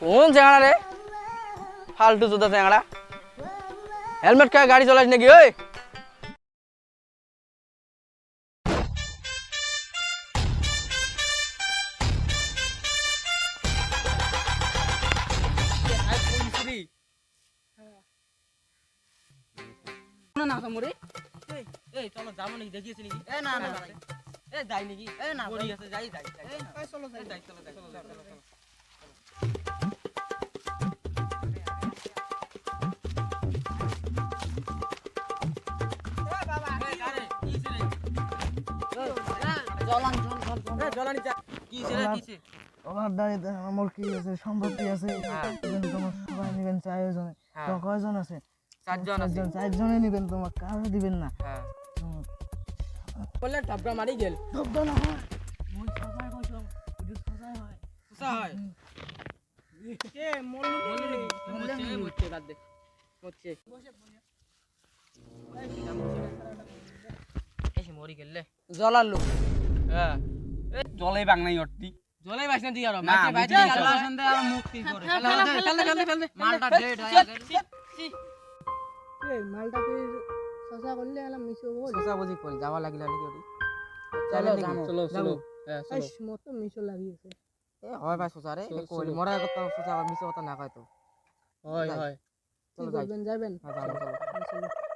কোন চ্যাংড়া রে ফালতু জুতা চ্যাংড়া হেলমেট খায় গাড়ি চালাস নাকি ওই না তোমরে এই চলো যাবো নাকি দেখিয়েছি নাকি এ না না এ যাই নাকি এ না পড়ি আছে যাই যাই এই চলো যাই যাই চলো চলো চলো আমার কি আছে সম্পত্তি আছে তোমার সবাই নিবেন চারজনে কয়জন আছে চারজনে নিবেন তোমার কারো দিবেন না বললে ঢাবড়া মারি গেল ধব্দ না হয় মই সবাই কইছো ওই সবাই হয় কোসা হয় এ মল্লু মরছে বাদ দে মরছে এসে মরি গেলে জ্বলালো হ্যাঁ জলে বাং নাই অট্টি জলাই বাইছ না দি আর না, মাইতে বাইতে মুখে গেল সন্ধ্যা আর মুক্তি করে ফেল দে মালটা ডেট হয়ে গেল এই মালটা কি সসা করলে এলা মিশো বল কোসা বুঝি কই যাওয়া লাগিলা নাকি ওটি চলো চলো হ্যাঁ এই মত মিশো লাগিয়েছে এ হয় ভাই সোসা রে কই মরা কথা সোসা মিছে কথা না কয় তো হয় হয় কি চলো যাই করবেন যাবেন হ্যাঁ যাবো চলো চলো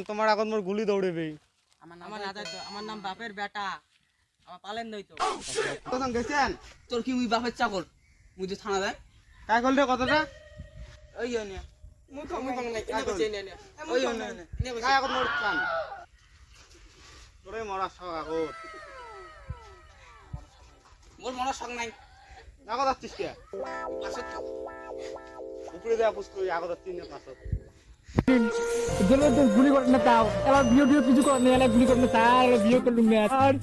তোমার এখন মোর গুলি দৌড়েবে আমার না যাই তো আমার নাম বাপের বেটা আমার পালেন দই তো কখন গেছেন তোর কি মুই বাপের চাকর মুই যে থানা দেয় কাই করলে কতটা ওই নে মুই কম নাই এনে বসে নে ওই নে নে কাই এখন মোর চান তোরে মরা সব আগত মোর মনে সং নাই আগত আসছিস কে আসত তো উপরে দেয়া পুষ্কর আগত আসছিস না পাছত গেলে তো গুলি করে না তাও এবার ভিডিও কিছু করে না এলা গুলি করে না তার ভিডিও করে না আর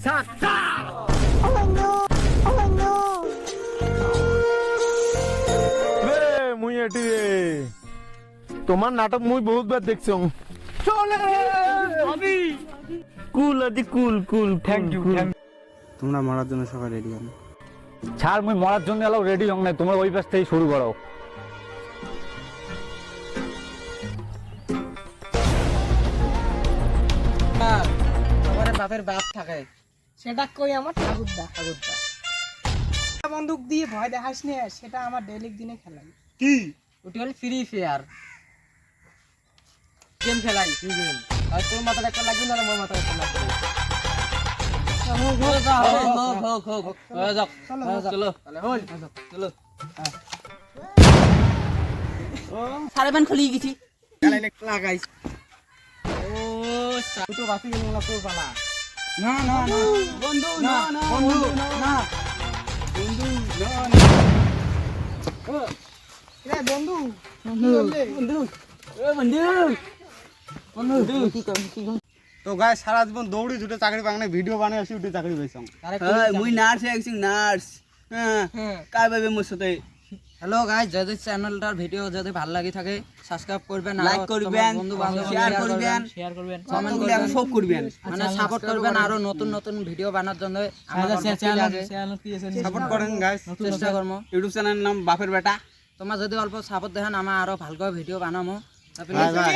মুই এটি রে তোমার নাটক মুই বহুত বার দেখছো কুল আদি কুল কুল থ্যাংক ইউ তোমরা মারার জন্য সবাই রেডি হন ছাড় মুই মরার জন্য এলাও রেডি হং নাই তোমরা ওই পাশ থেকে শুরু করো আমার বাপের বাপ থাকে সেটা কই আমার ঠাকুরদা বন্দুক দিয়ে ভয় দেখাস নে সেটা আমার ডেইলি দিনে খেলাই কি ওটি হল ফ্রি ফায়ার গেম খেলাই কি গেম আর তোর মাথায় একটা লাগবে না মোর মাথায় একটা লাগবে চলো চলো সাড়ে পান খুলি গেছি লাগাইছ ও তো বাসি গেল না তোর পালা না না না বন্ধু না না বন্ধু না বন্ধু রে বন্ধু বন্ধু এ বন্ধু কি কম তো গায় সারা জীবন দৌড়ি ছুটে চাকরি পাং না ভিডিও বানাই আসি উঠে চাকরি পাইছং মুই নার্স হয়ে গেছি নার্স হ্যাঁ কাই ভাবে মোর সাথে হ্যালো গাইস যদি চ্যানেলটার ভিডিও যদি ভালো লাগি থাকে সাবস্ক্রাইব করবেন লাইক করবেন বন্ধু বান্ধব শেয়ার করবেন কমেন্ট করবেন সব করবেন মানে সাপোর্ট করবেন আরো নতুন নতুন ভিডিও বানানোর জন্য আমাদের সাপোর্ট করেন গাইস চেষ্টা করবো ইউটিউব চ্যানেলের নাম বাপের বেটা তোমার যদি অল্প সাপোর্ট দেন আমরা আরো ভালকৈ ভিডিও বানামো বাই বাই